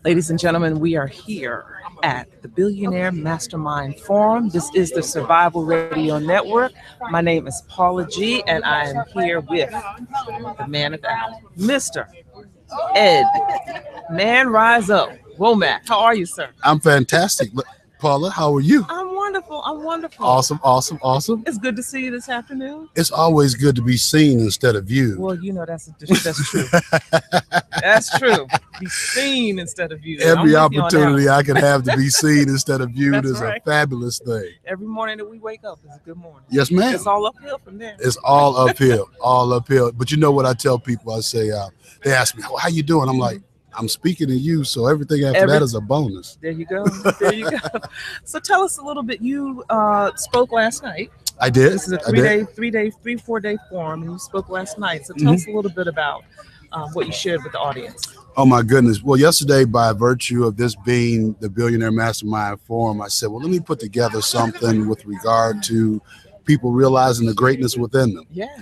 Ladies and gentlemen, we are here at the Billionaire Mastermind Forum. This is the Survival Radio Network. My name is Paula G, and I am here with the man of the hour, Mr. Ed. Man, rise up. Womack, how are you, sir? I'm fantastic. Paula, how are you? I'm wonderful. I'm wonderful. Awesome, awesome, awesome. It's good to see you this afternoon. It's always good to be seen instead of viewed. Well, you know that's true. That's true. Be seen instead of viewed. Every opportunity I can have to be seen instead of viewed is right. a fabulous thing. Every morning that we wake up is a good morning. Yes, ma'am. It's all uphill from there. It's all uphill, all uphill. But you know what I tell people? I say, they ask me, how you doing? I'm like, I'm speaking to you, so everything after that is a bonus. There you go. There you go. So tell us a little bit. You spoke last night. I did. This is a 4-day forum, and you spoke last night. So tell us a little bit about what you shared with the audience. Oh, my goodness. Well, yesterday, by virtue of this being the Billionaire Mastermind Forum, I said, well, let me put together something with regard to people realizing the greatness within them. Yeah.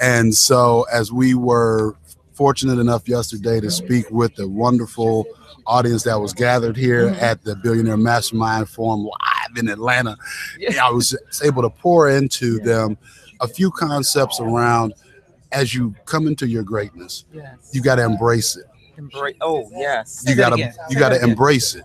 And so as we were fortunate enough yesterday to speak with the wonderful audience that was gathered here at the Billionaire Mastermind Forum live in Atlanta, I was able to pour into them a few concepts around, as you come into your greatness, you got to embrace it. Oh, yes. You gotta embrace it,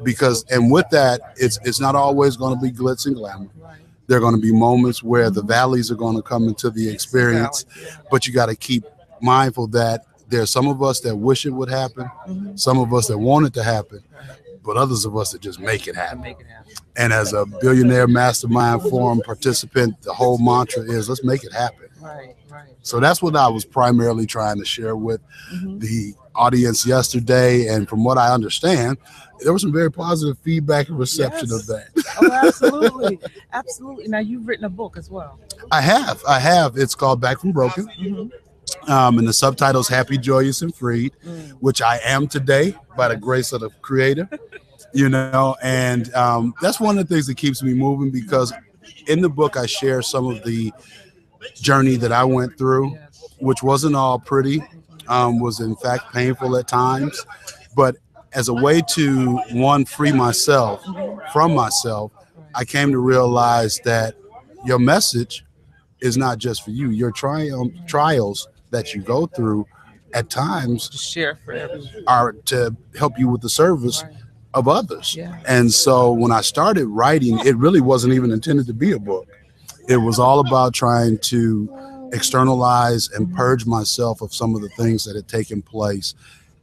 because with that, it's not always going to be glitz and glamour. Right. There are going to be moments where the valleys are going to come into the experience, but you got to keep mindful that there's some of us that wish it would happen, some of us that want it to happen, but others of us that just make it happen. And as a Billionaire Mastermind Forum participant, the whole mantra is, let's make it happen. Right. So that's what I was primarily trying to share with the audience yesterday. And from what I understand, there was some very positive feedback and reception of that. Oh, absolutely. Absolutely. Now, you've written a book as well. I have. It's called Back from Broken. And the subtitle's Happy, Joyous, and Freed, which I am today by the grace of the Creator, and that's one of the things that keeps me moving, because in the book I share some of the journey that I went through, which wasn't all pretty, was in fact painful at times, but as a way to, one, free myself from myself, I came to realize that your message is not just for you. Your trials that you go through at times Share for everyone. Are to help you with the service of others. And so when I started writing, it really wasn't even intended to be a book. It was all about trying to externalize and purge myself of some of the things that had taken place.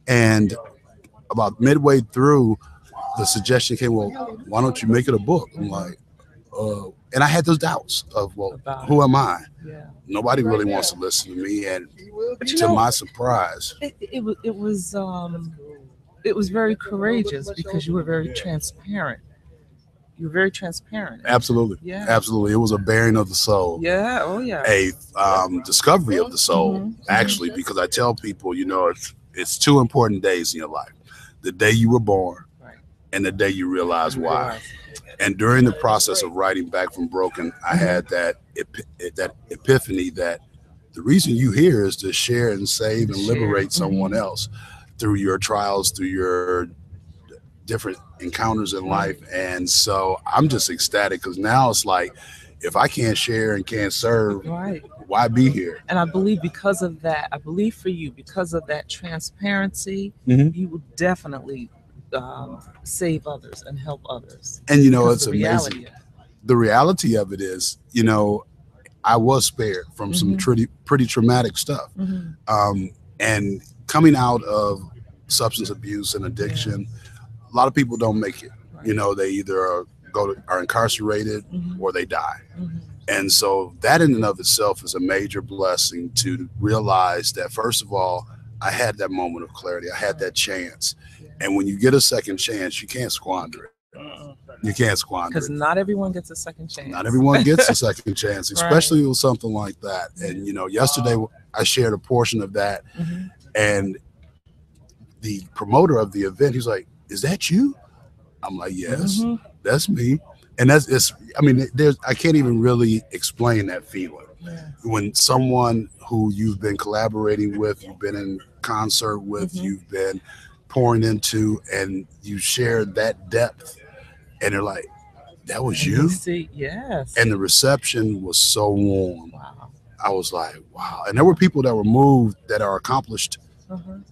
And about midway through, the suggestion came, well, why don't you make it a book? I'm like, and I had those doubts of, well, who am I? Nobody really wants to listen to me. And to my surprise, it was very courageous, because you were very transparent. You were very transparent. Absolutely. Yeah. Absolutely. It was a bearing of the soul. Yeah. Oh, yeah. A discovery of the soul, actually, because I tell people, it's two important days in your life: the day you were born, and the day you realize why. And during the process of writing Back from Broken, I had that epiphany that the reason you here is to share and save and liberate someone else through your trials, through your different encounters in life. And so I'm just ecstatic, because now it's like, if I can't share and can't serve, why be here? And I believe because of that, for you, because of that transparency, you will definitely save others and help others. And it's amazing. The reality of it is, I was spared from some pretty traumatic stuff. And coming out of substance abuse and addiction, a lot of people don't make it. They either are incarcerated or they die. And so that in and of itself is a major blessing, to realize that, first of all, I had that moment of clarity. I had that chance. And when you get a second chance, you can't squander it. You can't squander it. Because not everyone gets a second chance. Not everyone gets a second chance, especially with something like that. And, yesterday I shared a portion of that. And the promoter of the event, he's like, is that you? I'm like, yes, that's me. And I can't even really explain that feeling. When someone who you've been collaborating with, you've been in concert with, you've been pouring into, and you share that depth, and they're like, that was And you? see, yes. And the reception was so warm. Wow. I was like, wow. And there were people that were moved that are accomplished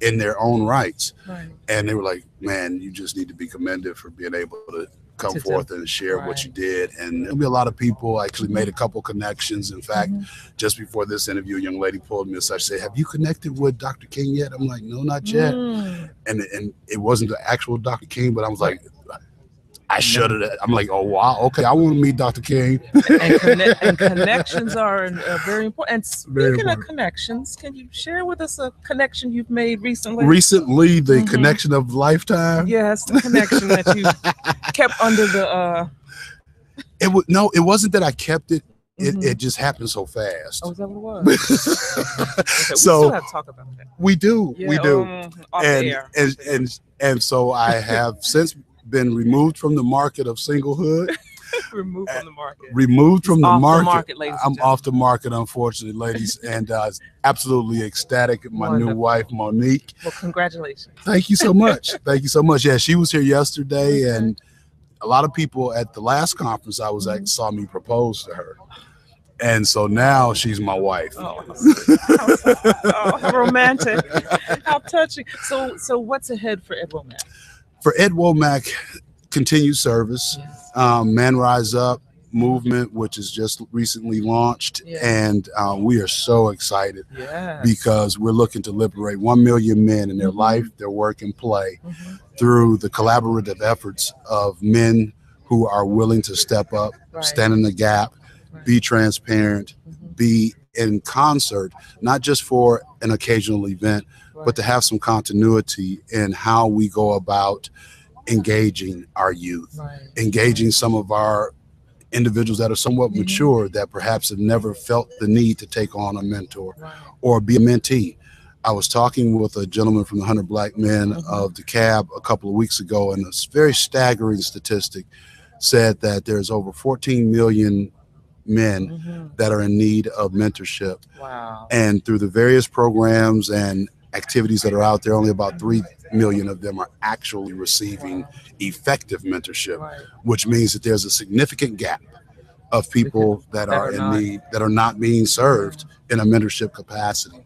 in their own rights. Right. And they were like, man, you just need to be commended for being able to come forth and share what you did. And there'll be a lot of people. I actually made a couple connections. In fact, just before this interview, a young lady pulled me aside. She said, have you connected with Dr. King yet? I'm like, no, not yet. And it wasn't the actual Dr. King, but I was like, I shuddered. I'm like, oh, wow. Okay, I want to meet Dr. King. And connections are very important. And speaking of connections, can you share with us a connection you've made recently? Recently, the connection of lifetime. Yes, the connection that you kept under the. It wasn't that I kept it. It just happened so fast. Oh, is that what it was? Okay, we still have to talk about that. We do. Yeah, we do. Off air. And so I have since been removed from the market of singlehood. Removed from the market. Removed from the market. Ladies I'm off the market, unfortunately, ladies, and absolutely ecstatic at my new wife, Monique. Well, congratulations. Thank you so much. Thank you so much. Yeah, she was here yesterday, and a lot of people at the last conference I was at saw me propose to her. And so now she's my wife. Oh, how romantic. How touching. So what's ahead for Ed Womack? For Ed Womack, continued service, Man Rise Up movement, which is just recently launched. And we are so excited because we're looking to liberate 1 million men in their life, their work and play through the collaborative efforts of men who are willing to step up, stand in the gap, be transparent, be in concert, not just for an occasional event, but to have some continuity in how we go about engaging our youth, engaging some of our individuals that are somewhat mature that perhaps have never felt the need to take on a mentor or be a mentee. I was talking with a gentleman from the 100 Black Men of the CAB a couple of weeks ago, and a very staggering statistic said that there's over 14 million men that are in need of mentorship. Wow. And through the various programs and activities that are out there, only about 3 million of them are actually receiving effective mentorship, which means that there's a significant gap of people that are in need, that are not being served in a mentorship capacity.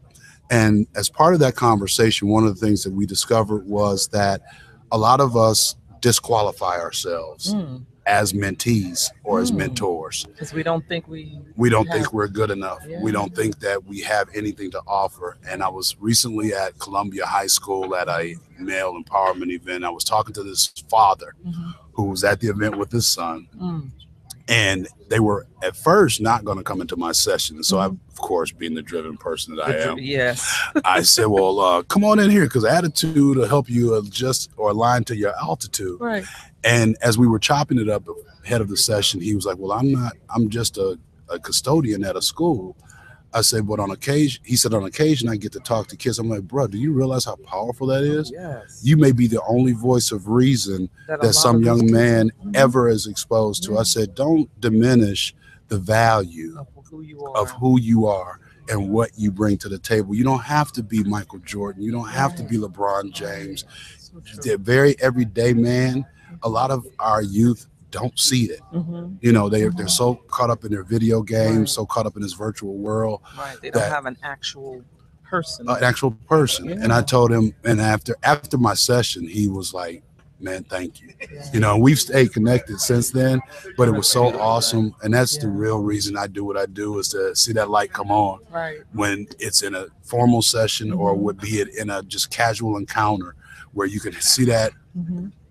And as part of that conversation, one of the things that we discovered was that a lot of us disqualify ourselves as mentees or as mentors, because we don't think think we're good enough. We don't think that we have anything to offer. And I was recently at Columbia High School at a male empowerment event. I was talking to this father who was at the event with his son, and they were at first not going to come into my session. So I, of course, being the driven person that I am, I said, well, come on in here, because attitude will help you adjust or align to your altitude. And as we were chopping it up ahead of the session, he was like, well, I'm just a custodian at a school. I said, but on occasion, he said, on occasion, I get to talk to kids. I'm like, bro, do you realize how powerful that is? You may be the only voice of reason that some young man ever is exposed to. I said, don't diminish the value of who you are and what you bring to the table. You don't have to be Michael Jordan. You don't have to be LeBron James. They're very everyday man. A lot of our youth don't see it. You know, they're so caught up in their video games, so caught up in this virtual world. They don't have an actual person. And I told him, and after my session, he was like, man, thank you. You know, we've stayed connected since then, but it was so awesome. And that's the real reason I do what I do, is to see that light come on when it's in a formal session or would be it in a just casual encounter, where you can see that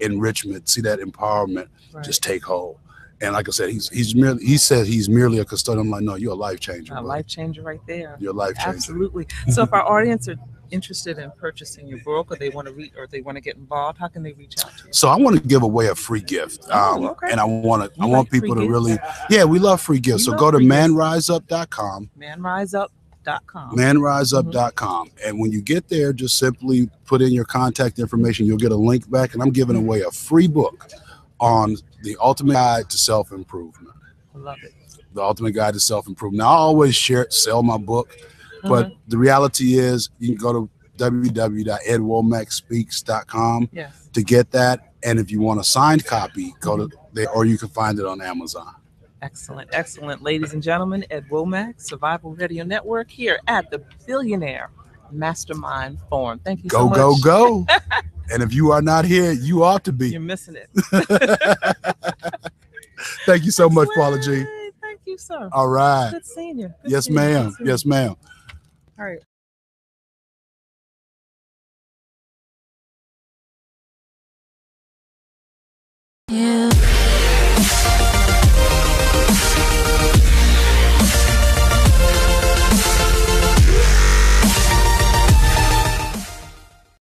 enrichment, see that empowerment just take hold. And like I said, he said he's merely a custodian. I'm like, no, you're a life changer. Life changer right there. You're a life changer. Absolutely. So if our audience are interested in purchasing your book, or they want to get involved, how can they reach out to you? So I want to give away a free gift. And I want people to really, we love free gifts. So go to manriseup.com. manriseup.com. And when you get there, just simply put in your contact information. You'll get a link back, and I'm giving away a free book on the ultimate guide to self-improvement. I love it. The ultimate guide to self-improvement. Now, I always sell my book, but the reality is you can go to www.edwomackspeaks.com Yes. to get that. And if you want a signed copy, go to there, or you can find it on Amazon. Excellent, excellent. Ladies and gentlemen, Ed Womack, Survival Radio Network, here at the Billionaire Mastermind Forum. Thank you so much. Go, go. And if you are not here, you ought to be. You're missing it. Thank you so much, Paula G. Thank you, sir. All right. Good seeing you. Good Yes, seeing you. ma'am. Good seeing Yes, you. ma'am. All right. Yeah.